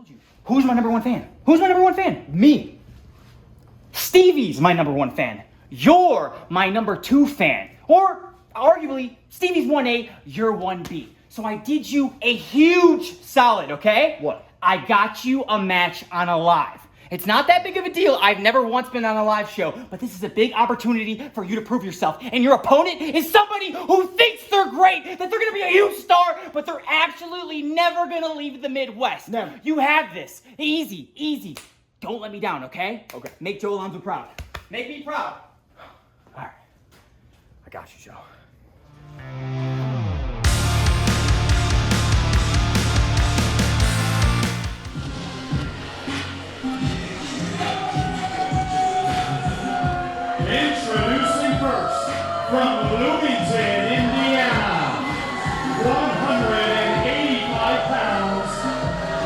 told you. Who's my number one fan? Who's my number one fan? Me. Stevie's my number one fan. You're my number 2 fan. Or, arguably, Stevie's 1A, you're 1B. So I did you a huge solid, okay? What? I got you a match on Alive. It's not that big of a deal. I've never once been on a live show, but this is a big opportunity for you to prove yourself. And your opponent is somebody who thinks they're great, that they're going to be a huge star, but they're absolutely never going to leave the Midwest. Never. You have this. Easy, easy. Don't let me down, okay? Okay. Make Joe Alonzo proud. Make me proud. All right. I got you, Joe. Introducing first, from Bloomington, Indiana, 185 pounds,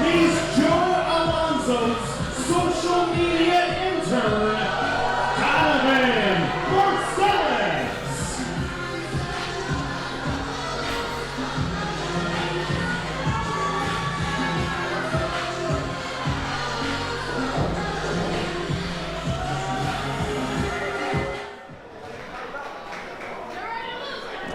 he's Joe Alonzo's social media intern, Donovan Marcellis.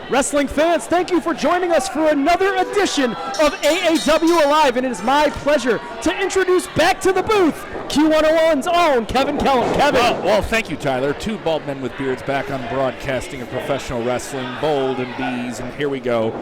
Wrestling fans, thank you for joining us for another edition of AAW Alive, and it is my pleasure to introduce back to the booth Q101's own Kevin Kellum. Kevin. Well, thank you, Tyler. 2 bald men with beards back on broadcasting of professional wrestling, bold and bees, and here we go.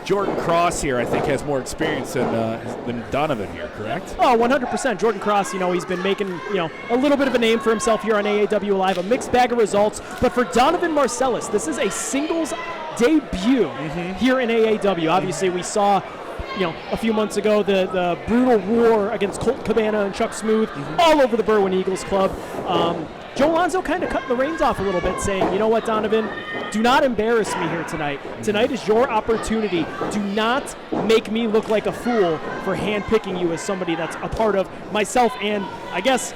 Jordan Kross here, I think, has more experience than Donovan here, correct? Oh, 100%. Jordan Kross, he's been making, a little bit of a name for himself here on AAW Live, a mixed bag of results. But for Donovan Marcellis, this is a singles debut here in AAW. Obviously, we saw, a few months ago, the brutal war against Colt Cabana and Chuck Smooth all over the Berwyn Eagles Club. Joe Alonzo kind of cut the reins off a little bit, saying, you know what, Donovan, do not embarrass me here tonight. Tonight is your opportunity. Do not make me look like a fool for handpicking you as somebody that's a part of myself and, I guess,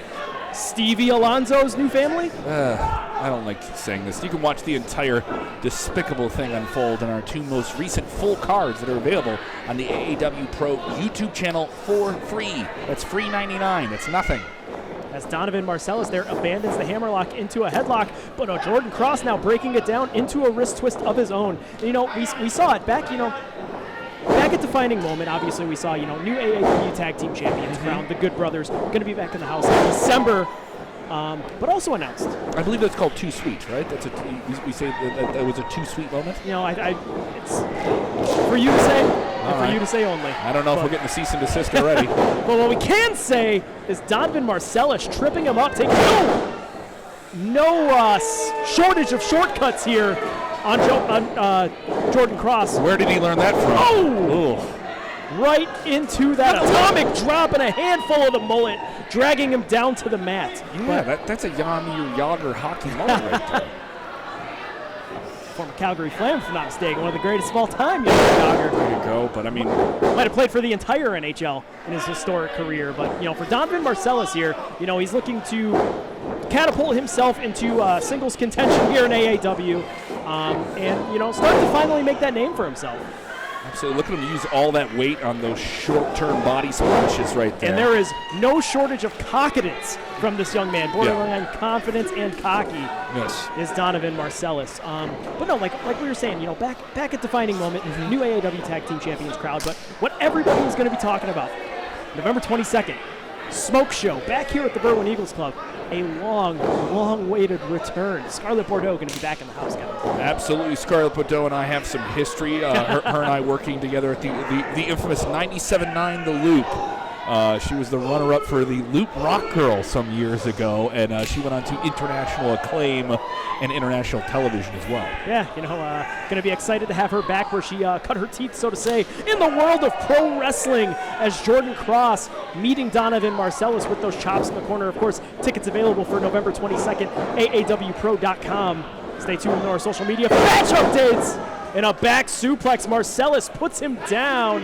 Stevie Alonzo's new family? I don't like saying this. You can watch the entire despicable thing unfold in our 2 most recent full cards that are available on the AAW Pro YouTube channel for free. That's free 99. That's nothing. As Donovan Marcellis there abandons the hammerlock into a headlock, but Jordan Kross now breaking it down into a wrist twist of his own. We saw it back, back at Defining Moment. Obviously, we saw, new AAW Tag Team Champions crowned, the Good Brothers, going to be back in the house in December, but also announced. I believe that's called Too Sweet, right? That's we say that was a Too Sweet moment. It's for you to say. For you to say only. I don't know if we're getting the cease and desist already. But what we can say is Donovan Marcellis tripping him up, taking no shortage of shortcuts here on Jordan Kross. Where did he learn that from? Oh! Right into that atomic drop and a handful of the mullet, dragging him down to the mat. Yeah, that's a Jaromir Jagr hockey mullet right there. Former Calgary Flames, if I'm not mistaken, one of the greatest of all time, Jagr. There you go, but I mean... Might have played for the entire NHL in his historic career, but, for Donovan Marcellis here, he's looking to catapult himself into singles contention here in AAW, and, start to finally make that name for himself. Absolutely. Look at him use all that weight on those short-term body splashes right there. And there is no shortage of confidence from this young man. Borderline confidence and cocky is Donovan Marcellis. But no, like we were saying, back at Defining Moment, new AAW Tag Team Champions crowd. But what everybody is going to be talking about, November 22nd, Smokeshow back here at the Berwyn Eagles Club. A long-awaited return. Scarlett Bordeaux going to be back in the house, Kevin. Absolutely. Scarlett Bordeaux and I have some history. Her and I working together at the infamous 97.9 The Loop. She was the runner-up for the Loop Rock Girl some years ago, and she went on to international acclaim and international television as well. Yeah, going to be excited to have her back where she cut her teeth, so to say, in the world of pro wrestling as Jordan Kross meeting Donovan Marcellis with those chops in the corner. Of course, tickets available for November 22nd, AAWPro.com. Stay tuned to our social media for match updates. In a back suplex, Marcellis puts him down.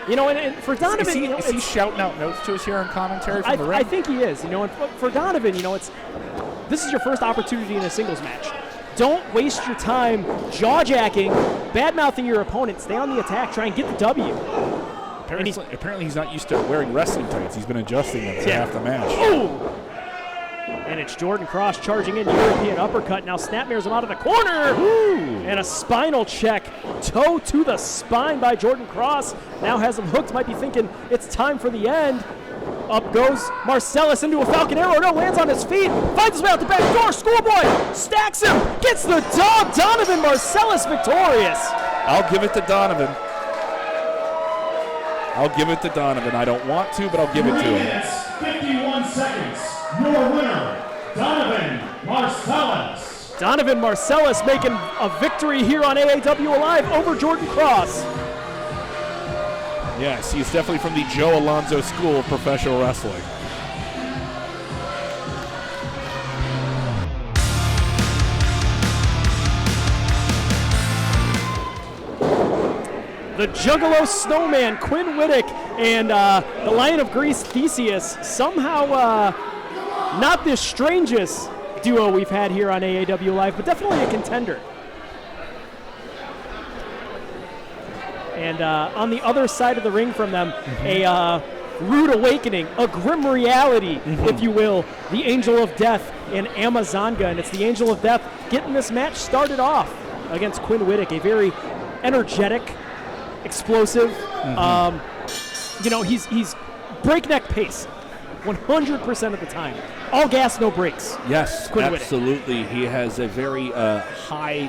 And for Donovan, is he shouting out notes to us here on commentary from the ring? I think he is. And for Donovan, this is your first opportunity in a singles match. Don't waste your time jaw-jacking, bad-mouthing your opponent. Stay on the attack. Try and get the W. Apparently he's not used to wearing wrestling tights. He's been adjusting them for half the match. Oh! And it's Jordan Kross charging in, European uppercut. Now snapmares him out of the corner. Ooh. And a spinal check. Toe to the spine by Jordan Kross. Now has him hooked. Might be thinking it's time for the end. Up goes Marcellis into a Falcon Arrow. No, lands on his feet. Finds his way out the back door. Schoolboy stacks him. Gets the dog. Donovan Marcellis victorious. I'll give it to Donovan. I don't want to, but I'll give it to 3 him. minutes, 51 seconds. Your winner, Donovan Marcellis. Donovan Marcellis making a victory here on AAW Alive over Jordan Kross. Yes, he's definitely from the Joe Alonzo School of Professional Wrestling. The Juggalo Snowman, Quinn Whittock, and the Lion of Greece, Theseus, somehow not the strangest duo we've had here on AAW Live, but definitely a contender. And on the other side of the ring from them, a rude awakening, a grim reality, if you will, the Angel of Death and Amazanga. And it's the Angel of Death getting this match started off against Quinn Whittock, a very energetic, explosive, he's breakneck pace 100% of the time. All gas, no brakes. Yes, Quinn absolutely. He has a very high,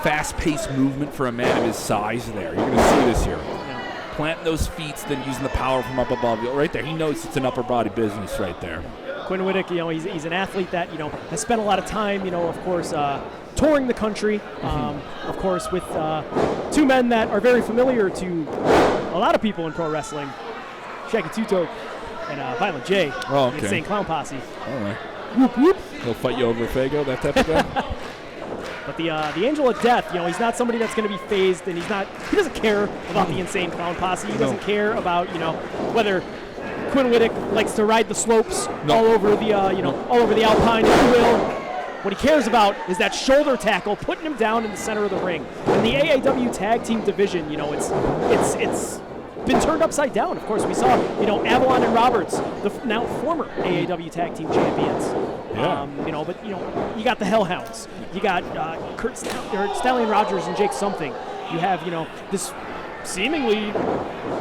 fast-paced movement for a man of his size there. You're going to see this here. Yeah. Planting those feet, then using the power from up above. Right there, he knows it's an upper body business right there. Quinn Whittock, he's an athlete that, has spent a lot of time, of course, touring the country, of course, with two men that are very familiar to a lot of people in pro wrestling, Shaggy Two-Toe and Violent J, the Insane Clown Posse. All right. Whoop, whoop. He'll fight you over a Fago, that type of thing? But the Angel of Death, he's not somebody that's going to be phased, and he doesn't care about the Insane Clown Posse. He doesn't care about, whether Quinn Whittock likes to ride the slopes all over the, all over the Alpine, if you will. What he cares about is that shoulder tackle, putting him down in the center of the ring. And the AAW Tag Team division, it's been turned upside down. Of course, we saw, Avalon and Roberts, the now former AAW Tag Team champions. Yeah. But you got the Hellhounds. You got Stallion Rogers and Jake Something. You have, this seemingly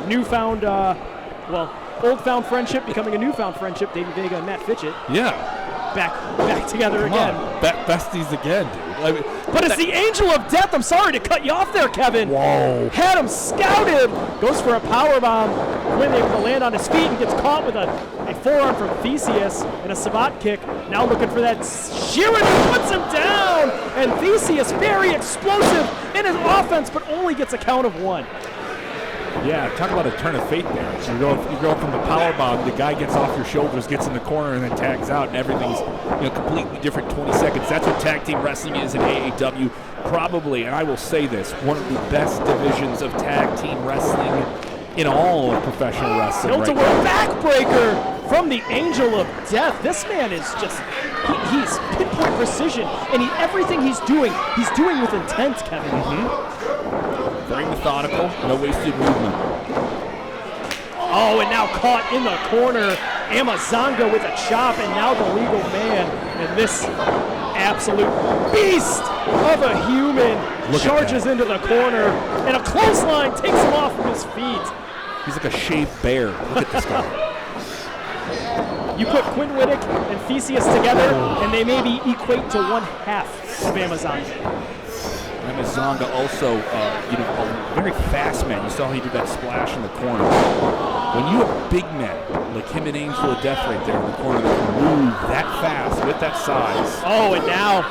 newfound, old found friendship becoming a newfound friendship. Davey Vega and Matt Fitchett. Yeah. Back together again. Besties again, dude. But it's the Angel of Death. I'm sorry to cut you off there, Kevin. Whoa. Had him scouted. Goes for a powerbomb. Quinn able to land on his feet and gets caught with a forearm from Theseus and a Sabat kick. Now looking for that Sheeran, who puts him down. And Theseus, very explosive in his offense, but only gets a count of 1. Yeah, talk about a turn of fate there. So you're going from the power bomb, the guy gets off your shoulders, gets in the corner, and then tags out, and everything's completely different 20 seconds. That's what tag team wrestling is in AAW. Probably, and I will say this, one of the best divisions of tag team wrestling in all of professional wrestling. Tilt-a-whirl backbreaker from the Angel of Death. This man is just, he's pinpoint precision, and everything he's doing with intent, Kevin. Very methodical, no wasted movement. Oh, and now caught in the corner. Amazanga with a chop, and now the legal man. And this absolute beast of a human charges into the corner, and a clothesline takes him off of his feet. He's like a shaved bear. Look at this guy. You put Quinn Whittock and Theseus together, and they maybe equate to 1/2 of Amazanga. Amazanga also, a very fast man. You saw he did that splash in the corner. When you have big men like him and Angel of Death right there in the corner that can move that fast with that size. Oh, and now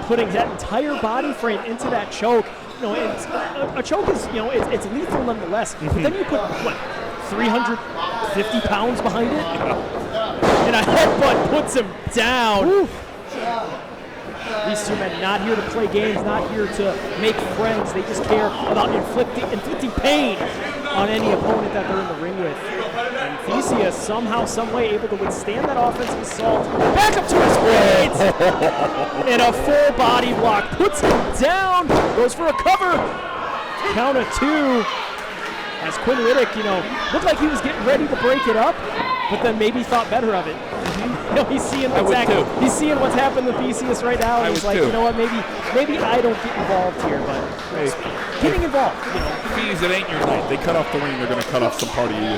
putting that entire body frame into that choke. A choke is, it's lethal nonetheless. But then you put, 350 pounds behind it? And a headbutt puts him down. Woo. These two men not here to play games, not here to make friends. They just care about inflicting pain on any opponent that they're in the ring with. And Theseus somehow, some way able to withstand that offensive assault. Back up to his feet! And a full body block. Puts him down. Goes for a cover. Count of 2. as Quinn Whittock, looked like he was getting ready to break it up, but then maybe thought better of it. He's seeing what's happened to Theseus right now, and he's like, you know what, maybe I don't get involved here, but getting involved. Fees, it ain't your night. They cut off the ring, they're going to cut off some part of you.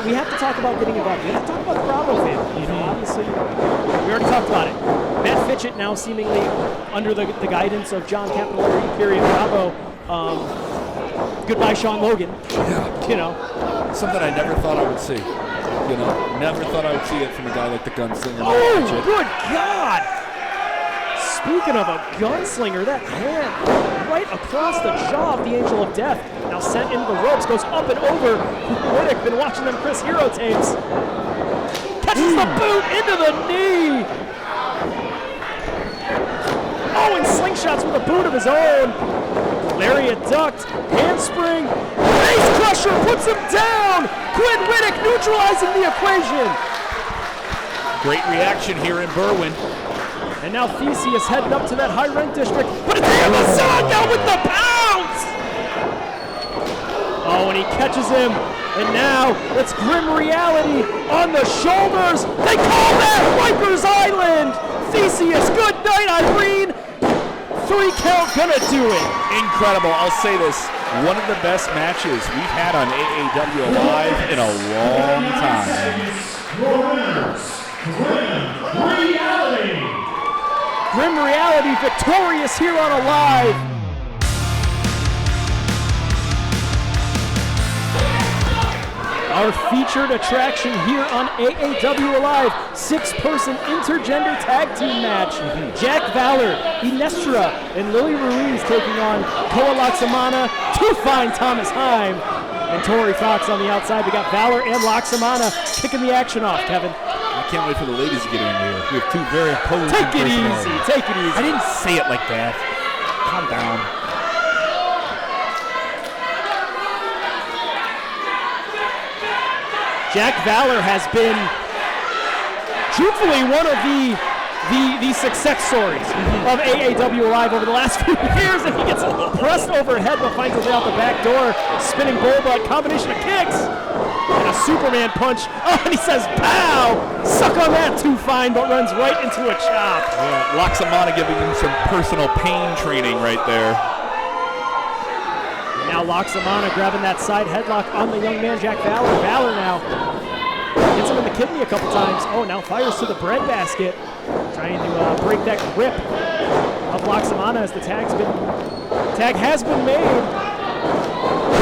We have to talk about getting involved. We have to talk about the Bravo family. Obviously, we already talked about it. Matt Fitchett now seemingly under the guidance of John Capillari, period, Bravo. Goodbye, Sean Logan. Yeah. Something I never thought I would see. Never thought I would see it from a guy like the Gunslinger. Oh, good God! Speaking of a gunslinger, that hand right across the jaw of the Angel of Death. Now sent into the ropes, goes up and over. Whittock, been watching them Chris Hero tapes. Catches the boot into the knee. Oh, and slingshots with a boot of his own. Lariat ducked, handspring, face crusher puts him down. Quinn Whittock neutralizing the equation. Great reaction here in Berwyn. And now Theseus heading up to that high rent district, but it's Amazanga with the pounce. Oh, and he catches him, and now it's Grim Reality on the shoulders. They call that Rikers Island. Theseus, good night, Irene. 3 count, gonna do it. Incredible. I'll say this. One of the best matches we've had on AAW Alive in a long time. Your winners, Grim Reality. Grim Reality victorious here on Alive. Our featured attraction here on AAW Alive, 6-person intergender tag team match. Jack Valor, Inestra, and Lili Ruiz taking on Koa Laksamana to find Thomas Heim. And Tori Fox on the outside. We got Valor and Laksamana kicking the action off, Kevin. I can't wait for the ladies to get in here. We have 2 very opposing Take it easy, take it easy. I didn't say it like that. Calm down. Jack Valor has been, truthfully, one of the success stories of AAW Live over the last few years, and he gets pressed overhead but finds his way out the back door. Spinning bullbutt, combination of kicks, and a Superman punch. Oh, and he says, pow! Suck on that, too fine, but runs right into a chop. Yeah, Laksamana giving him some personal pain training right there. Now Laksamana grabbing that side headlock on the young man, Jack Valor. Valor now hits him in the kidney a couple times. Oh, now fires to the breadbasket. Trying to break that grip of Laksamana as the tag has been made.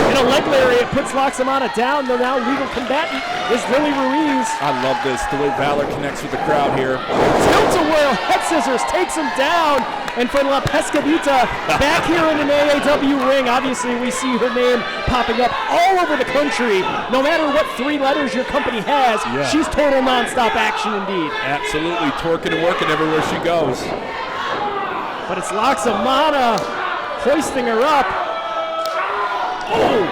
In a leg lariat puts Laksamana down. The now legal combatant is Lili Ruiz. I love this, the way Valor connects with the crowd here. Tilt-a-whirl, head scissors, takes him down. And for La Pescadita, back here in an AAW ring, obviously we see her name popping up all over the country. No matter what 3 letters your company has, she's total nonstop action indeed. Absolutely, twerking and working everywhere she goes. But it's Laksamana hoisting her up. Oh!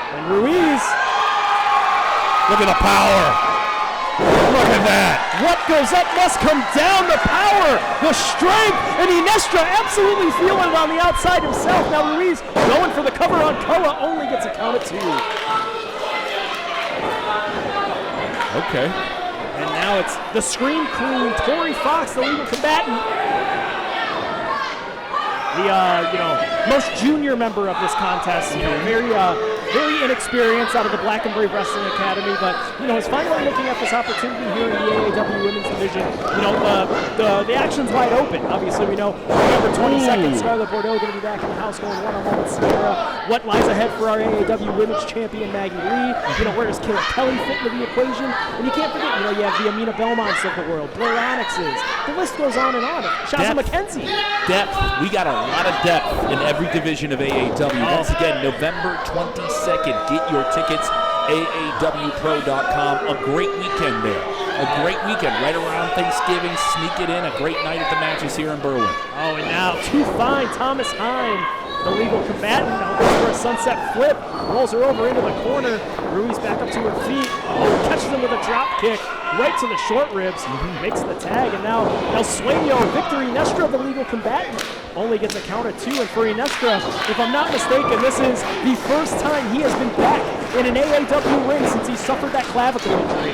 And Ruiz. Look at the power. Look at that. What goes up must come down. The power, the strength, and Inestra absolutely feeling it on the outside himself. Now Ruiz going for the cover on Koa, only gets a count of 2. Okay. And now it's the Scream Queen, Tori Fox, the legal combatant. The most junior member of this contest, very inexperienced out of the Black and Brave Wrestling Academy, but is finally looking at this opportunity here in the AAW Women's Division. The action's wide open. Obviously, we know November 22nd, Scarlett Bordeaux going to be back in the house going one-on-one with Sierra. What lies ahead for our AAW Women's Champion Maggie Lee? Where does Killer Kelly fit into the equation? And you can't forget, you have the Amina Belmonts of the world, Blair Onyxes. The list goes on and on. Shazza McKenzie. Depth. We got a lot of depth in every division of AAW. Once again, November 22nd. Get your tickets, aawpro.com. A great weekend there. A great weekend right around Thanksgiving. Sneak it in. A great night at the matches here in Berwyn. Oh, and now too fine. Thomas Heim, the legal combatant, now goes for a sunset flip. Rolls her over into the corner. Ruiz back up to her feet. Oh, catches him with a drop kick right to the short ribs. Makes the tag, and now El Sueño, Victory Inestra, the legal combatant. only gets a count of 2. And for Inestra, if I'm not mistaken, this is the first time he has been back in an AAW ring since he suffered that clavicle injury.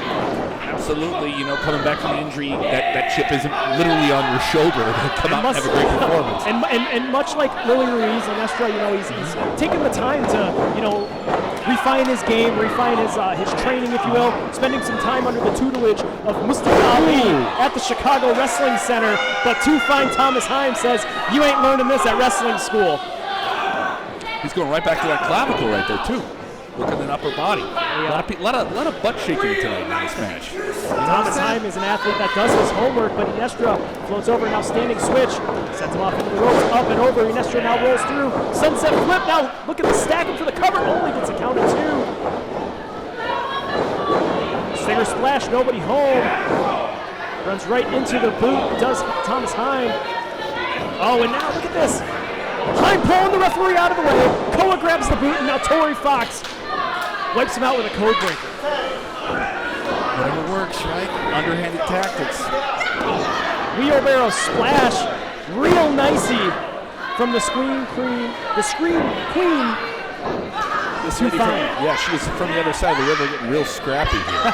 Absolutely, coming back from the injury, that chip isn't literally on your shoulder to come out and have a great performance. And much like Lili Ruiz, Inestra, he's taking the time to, refine his game, refine his training, if you will, spending some time under the tutelage of Mustafa Ali at the Chicago Wrestling Center. But Too Fine Thomas Heim says, you ain't learning this at wrestling school. He's going right back to that clavicle right there, too. Look at that upper body. A lot of butt shaking tonight in this match. Thomas Heim is an athlete that does his homework, but Inestra floats over, now standing switch. Sends him off into the ropes, up and over. Inestra now rolls through. Sunset flip, now look at the stacking for the cover. Only gets a count of 2. Stinger splash, nobody home. Runs right into the boot, does Thomas Heim. Oh, and now look at this. Heim pulling the referee out of the way. Koa grabs the boot, and now Tori Fox wipes him out with a code breaker. Whatever works, right? Underhanded tactics. Wheelbarrow splash, real nicey from the Scream Queen. Too Fine. Yeah, she was from the other side of the river getting real scrappy here.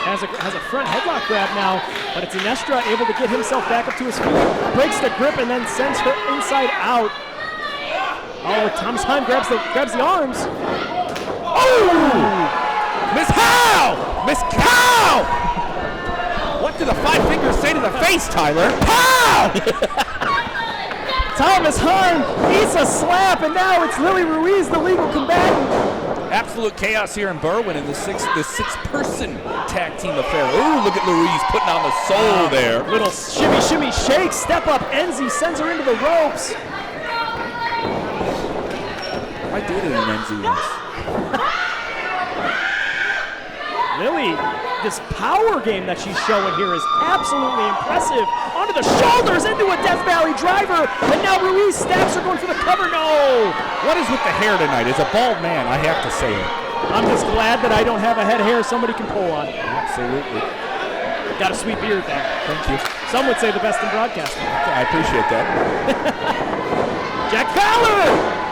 Has a front headlock grab now, but it's Inestra able to get himself back up to his feet, breaks the grip, and then sends her inside out. Oh, Thomas Heim grabs the arms. Oh! Miss Howe! Miss Cow! What do the 5 fingers say to the face, Tyler? Pow! Thomas Heim eats a slap, and now it's Lili Ruiz, the legal combatant. Absolute chaos here in Berwyn in the six-person tag team affair. Ooh, look at Louise putting on the soul there. Little shimmy, shake, step up. Enzi sends her into the ropes. I dated an Enzi once. Lili, this power game that she's showing here is absolutely impressive. Onto the shoulders, into a Death Valley driver, and now Ruiz stabs her going for the cover. No! What is with the hair tonight? As a bald man, I have to say it. I'm just glad that I don't have a head of hair somebody can pull on. Absolutely. Got a sweet beard, though. Thank you. Some would say the best in broadcasting. I appreciate that. Jack Valor!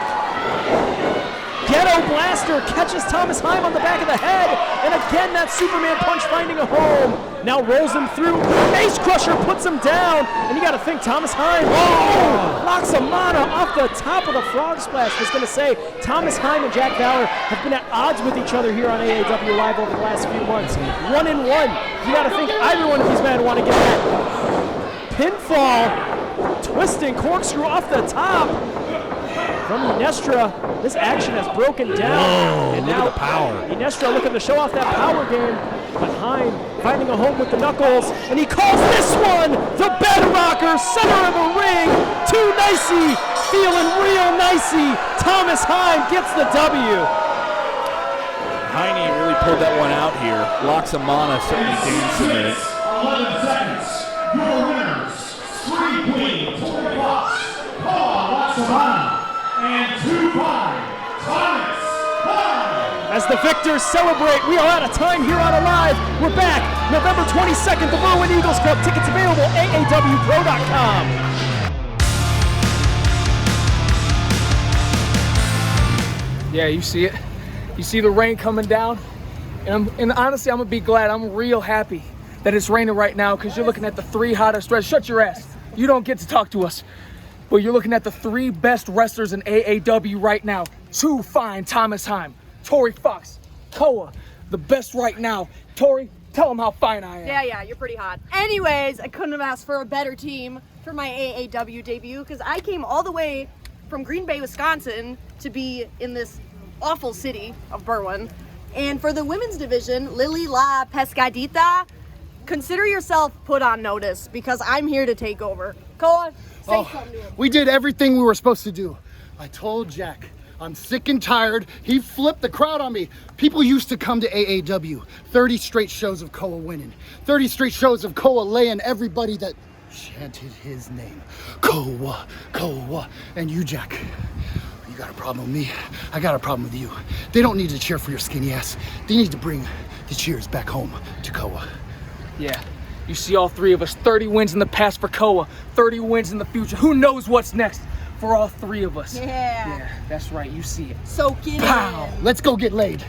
Ghetto Blaster catches Thomas Heim on the back of the head, and again that Superman punch finding a home. Now rolls him through. Ace Crusher puts him down, and you got to think Thomas Heim. Oh! Locks a mana off the top of the frog splash. I was going to say Thomas Heim and Jack Valor have been at odds with each other here on AAW Live over the last few months. 1-1. You got to think either one of these men want to get that pinfall, twisting corkscrew off the top. From Inestra, this action has broken down. Whoa, and look now at the power. Inestra looking to show off that power game. But Heim finding a home with the knuckles, and he calls this one the bed rocker, center of the ring. Too nicey, feeling real nicey. Thomas Heim gets the W. Heine really pulled that one out here. Locks of mana, certainly dancing in it. 11 seconds. Your winners, Scream Queen, Tori Kross, and 2 by Thomas Heim. As the victors celebrate, we are out of time here on Alive. We're back November 22nd, the Berwyn Eagles Club. Tickets available, aawpro.com. Yeah, you see it. You see the rain coming down. And honestly, I'm going to be glad. I'm real happy that it's raining right now because you're looking at the 3 hottest wrestlers. Shut your ass. You don't get to talk to us. But you're looking at the 3 best wrestlers in AAW right now. Too Fine Thomas Heim, Tori Fox, Koa, the best right now. Tori, tell them how fine I am. Yeah, you're pretty hot. Anyways, I couldn't have asked for a better team for my AAW debut because I came all the way from Green Bay, Wisconsin to be in this awful city of Berwyn. And for the women's division, Lili La Pescadita, consider yourself put on notice because I'm here to take over. Koa, say something to him. We did everything we were supposed to do. I told Jack, I'm sick and tired. He flipped the crowd on me. People used to come to AAW. 30 straight shows of Koa winning. 30 straight shows of Koa laying everybody that chanted his name. Koa, Koa. And you, Jack, you got a problem with me. I got a problem with you. They don't need to cheer for your skinny ass. They need to bring the cheers back home to Koa. Yeah, You see all three of us, 30 wins in the past for Koa, 30 wins in the future. Who knows what's next for all three of us? Yeah. Yeah, that's right, you see it. Soak it Pow. in. Let's go get laid.